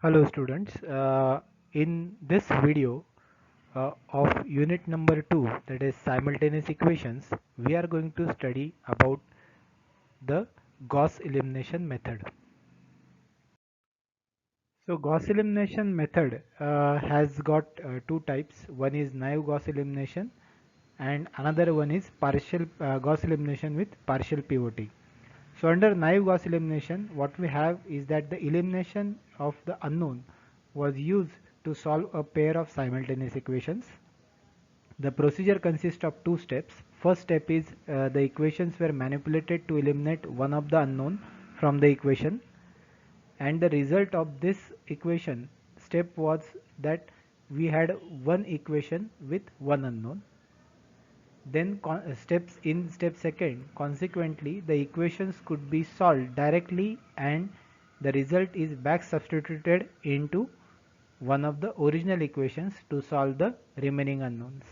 Hello students, in this video of unit number 2, that is simultaneous equations, we are going to study about the Gauss elimination method. So Gauss elimination method has got two types. One is naive Gauss elimination and another one is partial Gauss elimination with partial pivoting. So under naive Gauss elimination, what we have is that the elimination of the unknown was used to solve a pair of simultaneous equations. The procedure consists of two steps. First step is the equations were manipulated to eliminate one of the unknown from the equation, and the result of this equation step was that we had one equation with one unknown. Then steps in step second, consequently the equations could be solved directly and the result is back substituted into one of the original equations to solve the remaining unknowns.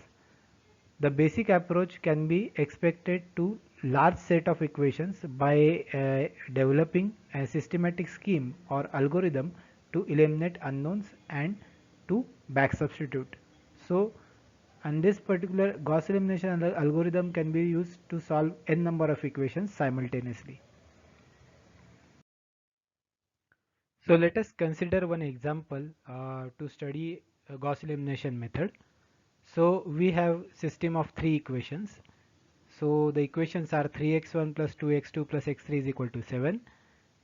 The basic approach can be expected to large set of equations by developing a systematic scheme or algorithm to eliminate unknowns and to back substitute. So, and this particular Gauss elimination algorithm can be used to solve n number of equations simultaneously. So let us consider one example to study a Gauss elimination method. So we have system of three equations. So the equations are 3x1 plus 2x2 plus x3 is equal to 7,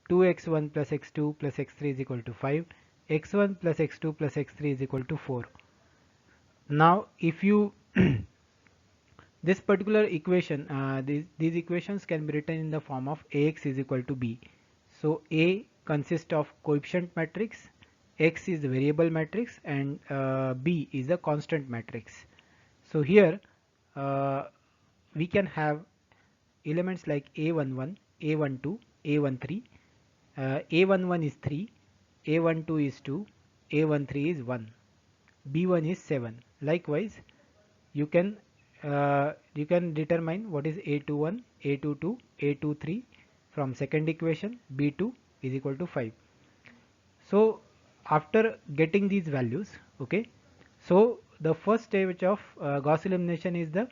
2x1 plus x2 plus x3 is equal to 5, x1 plus x2 plus x3 is equal to 4. Now if you this particular equation, these equations can be written in the form of Ax is equal to b. So A consists of coefficient matrix, x is the variable matrix, and b is a constant matrix. So here uh, we can have elements like A11, A12, A13. A11 is 3, A12 is 2, A13 is 1, B1 is 7. Likewise, you can determine what is A21, A22, A23 from second equation. B2 is equal to 5. So after getting these values, okay, so the first stage of Gauss elimination is the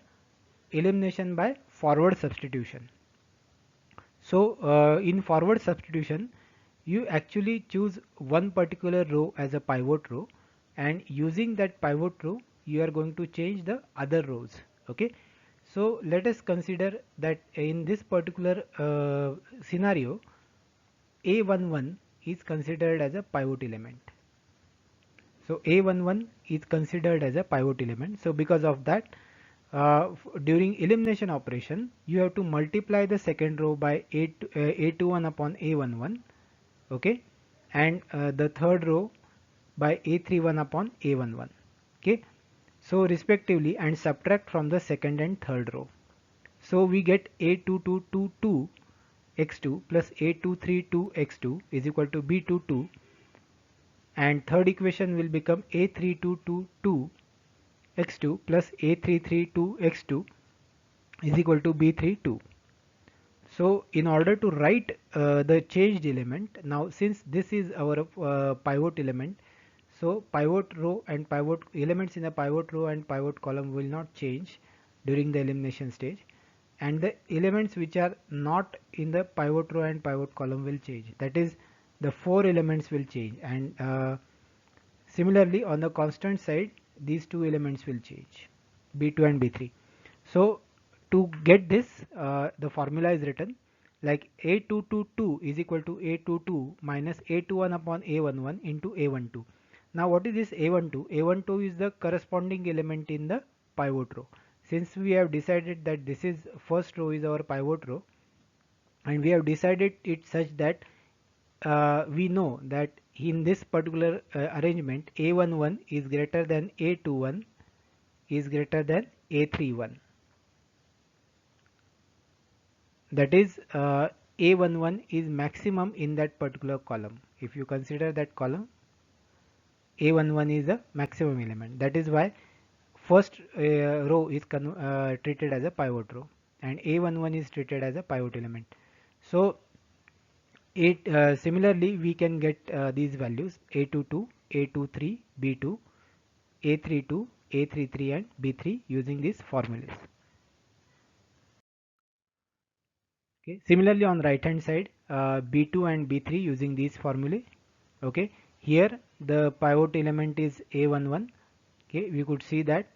elimination by forward substitution. So in forward substitution, you actually choose one particular row as a pivot row, and using that pivot row you are going to change the other rows. Okay, so let us consider that in this particular scenario, A11 is considered as a pivot element. So A11 is considered as a pivot element. So because of that, during elimination operation, you have to multiply the second row by A21 upon A11, okay, and the third row by A31 upon A11, okay. So respectively, and subtract from the second and third row. So we get A2222 x2 plus A232 x2 is equal to B22, and third equation will become A3222 x2 plus A332 x2 is equal to B32. So in order to write the changed element, now since this is our pivot element, so pivot row and pivot elements in the pivot row and pivot column will not change during the elimination stage, and the elements which are not in the pivot row and pivot column will change. That is, the four elements will change, and similarly on the constant side these two elements will change, B2 and B3. So to get this, the formula is written like A222 is equal to A22 minus A21 upon A11 into A12. Now what is this A12? A12 is the corresponding element in the pivot row. Since we have decided that this is first row is our pivot row, and we have decided it such that we know that in this particular arrangement A11 is greater than A21 is greater than A31. That is, A11 is maximum in that particular column. If you consider that column, A11 is the maximum element. That is why first row is treated as a pivot row, and A11 is treated as a pivot element. So Similarly, we can get these values A22, A23, B2, A32, A33 and B3 using these formulas. Okay. Similarly, on right hand side, B2 and B3 using these formulae. Okay. Here the pivot element is A11. Okay. We could see that.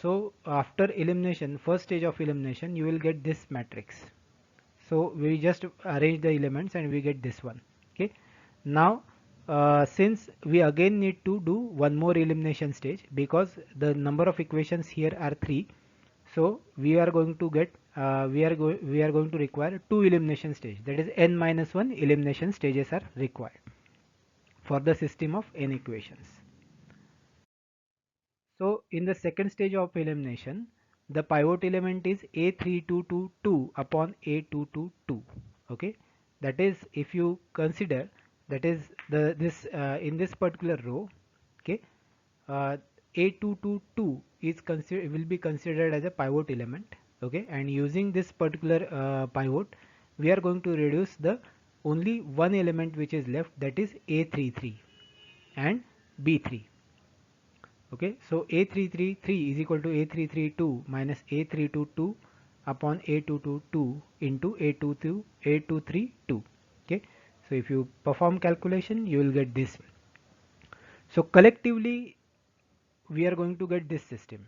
So after elimination, first stage of elimination, you will get this matrix. So we just arrange the elements and we get this one. Okay. Now since we again need to do one more elimination stage because the number of equations here are 3, so we are going to get we are going to require 2 elimination stage, that is n minus 1 elimination stages are required for the system of n equations. So in the second stage of elimination, the pivot element is A3222 upon A222. Okay, that is if you consider, that is this in this particular row. Okay, uh, A222 is will be considered as a pivot element. Okay, and using this particular pivot, we are going to reduce the only one element which is left, that is A33 and B3. Okay, so A333 is equal to A332 minus A322 upon A222 into A232. Okay, so if you perform calculation, you will get this. So collectively, we are going to get this system.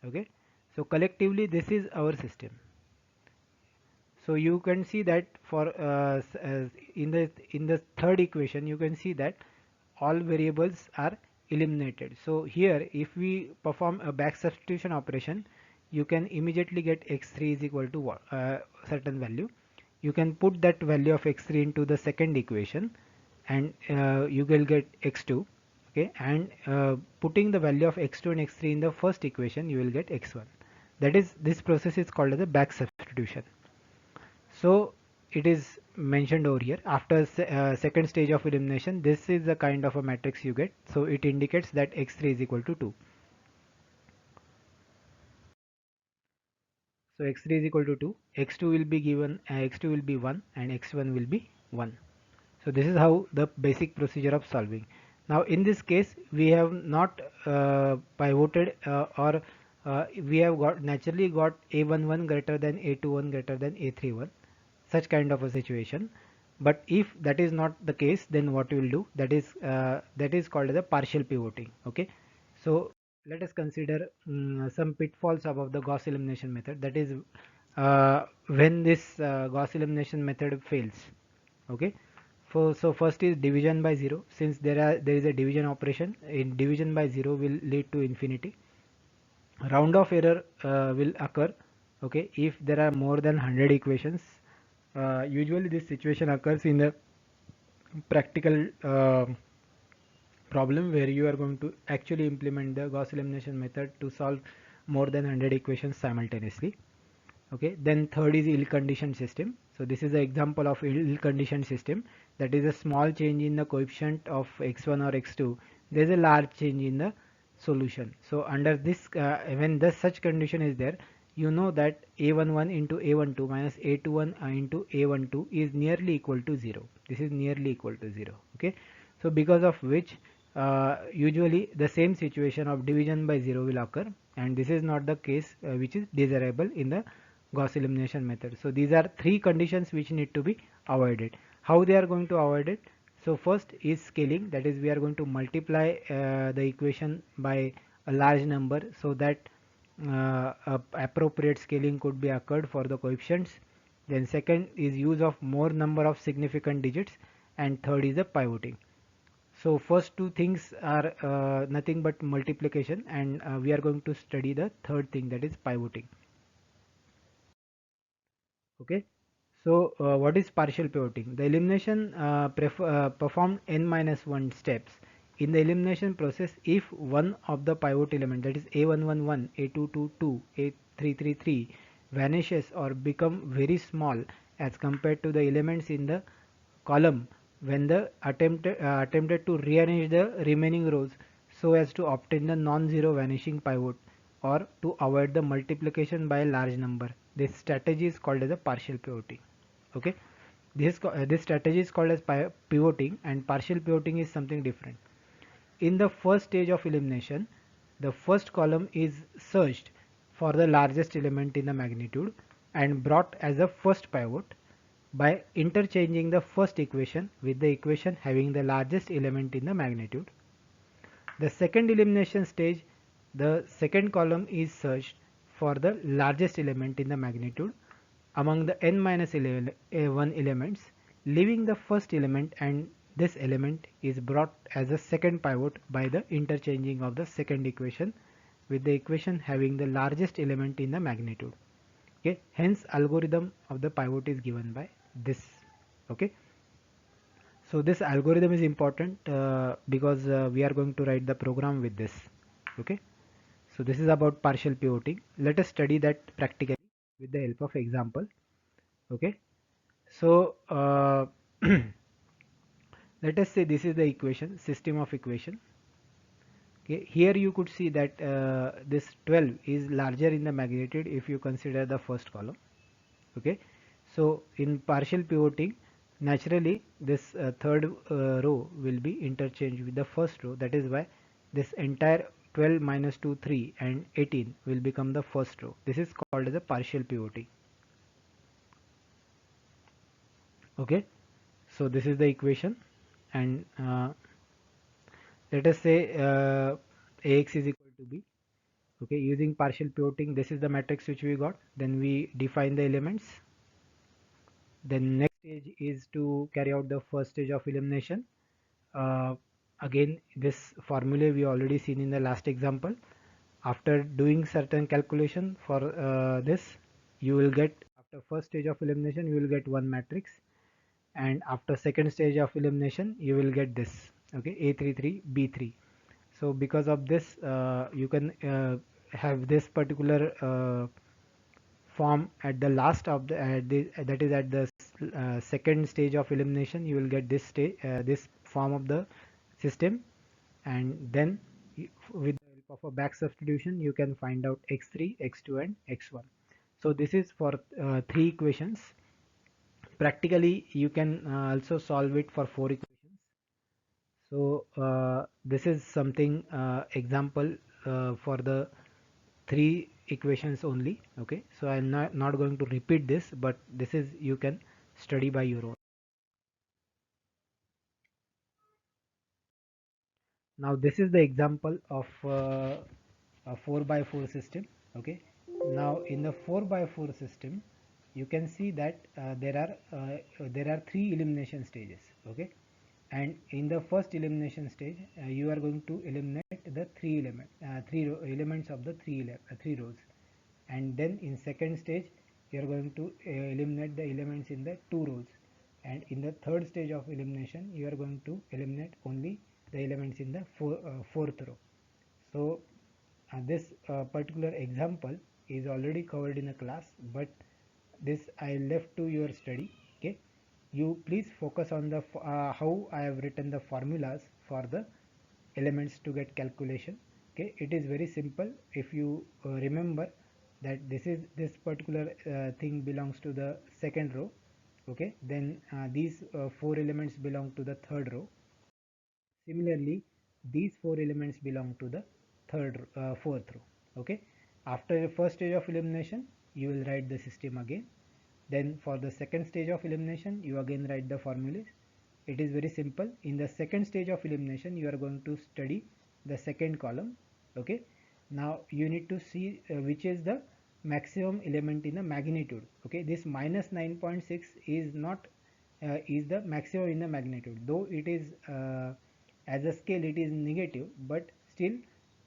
Okay, so collectively, this is our system. So you can see that for in the third equation, you can see that all variables are eliminated. So here if we perform a back substitution operation, you can immediately get x3 is equal to certain value. You can put that value of x3 into the second equation and you will get x2. Okay, and putting the value of x2 and x3 in the first equation, you will get x1. That is, this process is called as a back substitution. So it is mentioned over here after second stage of elimination, this is the kind of a matrix you get. So it indicates that x3 is equal to 2. So x3 is equal to 2, x2 will be given, x2 will be 1 and x1 will be 1. So this is how the basic procedure of solving. Now in this case, we have not pivoted or we have got naturally got a11 greater than a21 greater than a31, such kind of a situation. But if that is not the case, then what we will do, that is called as a partial pivoting. Okay, so let us consider some pitfalls above the Gauss elimination method. That is when this Gauss elimination method fails. Okay, so first is division by 0. Since there is a division operation, in division by 0 will lead to infinity. Round off error will occur. Okay, if there are more than 100 equations. Usually this situation occurs in the practical problem where you are going to actually implement the Gauss elimination method to solve more than 100 equations simultaneously. Okay, then third is ill conditioned system. So this is an example of ill conditioned system, that is a small change in the coefficient of x1 or x2, there is a large change in the solution. So under this when the such condition is there, you know that a11 into a12 minus a21 into a12 is nearly equal to 0. This is nearly equal to 0. Okay, so because of which usually the same situation of division by 0 will occur, and this is not the case which is desirable in the Gauss elimination method. So these are three conditions which need to be avoided. How they are going to avoid it? So first is scaling, that is we are going to multiply the equation by a large number so that appropriate scaling could be occurred for the coefficients. Then second is use of more number of significant digits, and third is the pivoting. So first two things are nothing but multiplication, and we are going to study the third thing, that is pivoting. Okay, so what is partial pivoting? The elimination performed n minus 1 steps in the elimination process if one of the pivot element, that is a111, a222, a333 vanishes or become very small as compared to the elements in the column when the attempted to rearrange the remaining rows so as to obtain the non-zero vanishing pivot or to avoid the multiplication by a large number. This strategy is called as a partial pivoting. Okay, This strategy is called as pivoting, and partial pivoting is something different. In the first stage of elimination, the first column is searched for the largest element in the magnitude and brought as a first pivot by interchanging the first equation with the equation having the largest element in the magnitude. The second elimination stage, the second column is searched for the largest element in the magnitude among the n minus 1 elements, leaving the first element, and this element is brought as a second pivot by the interchanging of the second equation with the equation having the largest element in the magnitude. Okay, hence algorithm of the pivot is given by this. Okay, so this algorithm is important because we are going to write the program with this. Okay, so this is about partial pivoting. Let us study that practically with the help of example. Okay, so let us say this is the equation, system of equation. Okay, here you could see that this 12 is larger in the magnitude if you consider the first column. Okay, so in partial pivoting, naturally this third row will be interchanged with the first row. That is why this entire 12 minus 2 3 and 18 will become the first row. This is called as a partial pivoting. Okay, so this is the equation, and let us say ax is equal to b. Okay, using partial pivoting, this is the matrix which we got. Then we define the elements. Then next stage is to carry out the first stage of elimination. Again, this formula we already seen in the last example. After doing certain calculation for this, you will get, after first stage of elimination, you will get one matrix, and after second stage of elimination you will get this. Okay, A33 B3. So because of this you can have this particular form at the last of that is at the second stage of elimination. You will get this stage, this form of the system, and then with the help of a back substitution you can find out x3, x2 and x1. So this is for three equations. Practically you can also solve it for four equations. So this is something example for the three equations only. Okay, so I'm not going to repeat this, but this is, you can study by your own. Now this is the example of a 4 by 4 system. Okay, now in the 4 by 4 system you can see that there are three elimination stages. Okay, and in the first elimination stage you are going to eliminate the elements of the three rows, and then in second stage you are going to eliminate the elements in the two rows, and in the third stage of elimination you are going to eliminate only the elements in the fourth row. So this particular example is already covered in the class, but this I left to your study. Okay, you please focus on the how I have written the formulas for the elements to get calculation. Okay, it is very simple. If you remember that this particular thing belongs to the second row. Okay, then these four elements belong to the third row. Similarly, these four elements belong to the fourth row. Okay, after the first stage of elimination you will write the system again. Then for the second stage of elimination you again write the formulas. It is very simple. In the second stage of elimination you are going to study the second column. Okay, now you need to see which is the maximum element in the magnitude. Okay, this minus 9.6 is not is the maximum in the magnitude, though it is as a scale it is negative, but still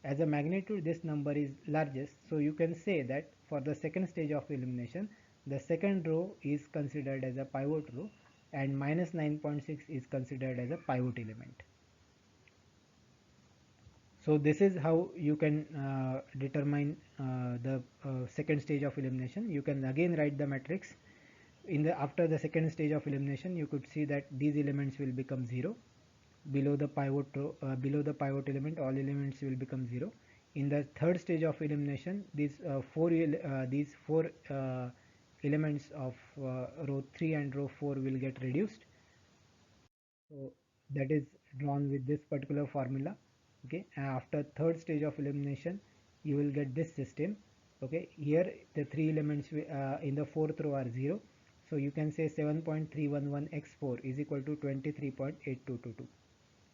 as a magnitude this number is largest. So you can say that for the second stage of elimination the second row is considered as a pivot row, and minus 9.6 is considered as a pivot element. So this is how you can determine the second stage of elimination. You can again write the matrix. In the after the second stage of elimination you could see that these elements will become 0. Below the pivot row, below the pivot element all elements will become 0. In the third stage of elimination these four elements of row 3 and row 4 will get reduced. So that is drawn with this particular formula. Okay, and after third stage of elimination you will get this system. Okay, here the three elements in the fourth row are 0, so you can say 7.311 x4 is equal to 23.8222.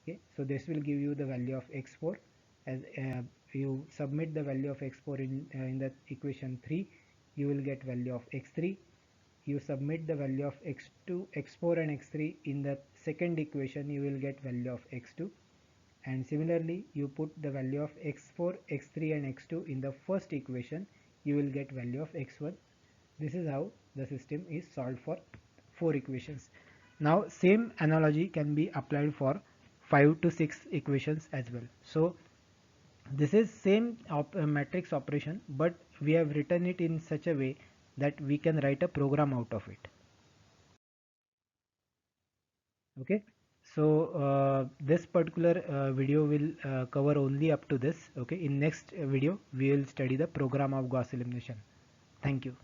Okay, so this will give you the value of x4. As you submit the value of x4 in the equation 3, you will get value of x3. You submit the value of x2, x4 and x3 in the second equation, you will get value of x2. And similarly, you put the value of x4, x3 and x2 in the first equation, you will get value of x1. This is how the system is solved for 4 equations. Now same analogy can be applied for 5 to 6 equations as well. So this is same matrix operation, but we have written it in such a way that we can write a program out of it. Okay, so this particular video will cover only up to this. Okay, in next video we will study the program of Gauss elimination. Thank you.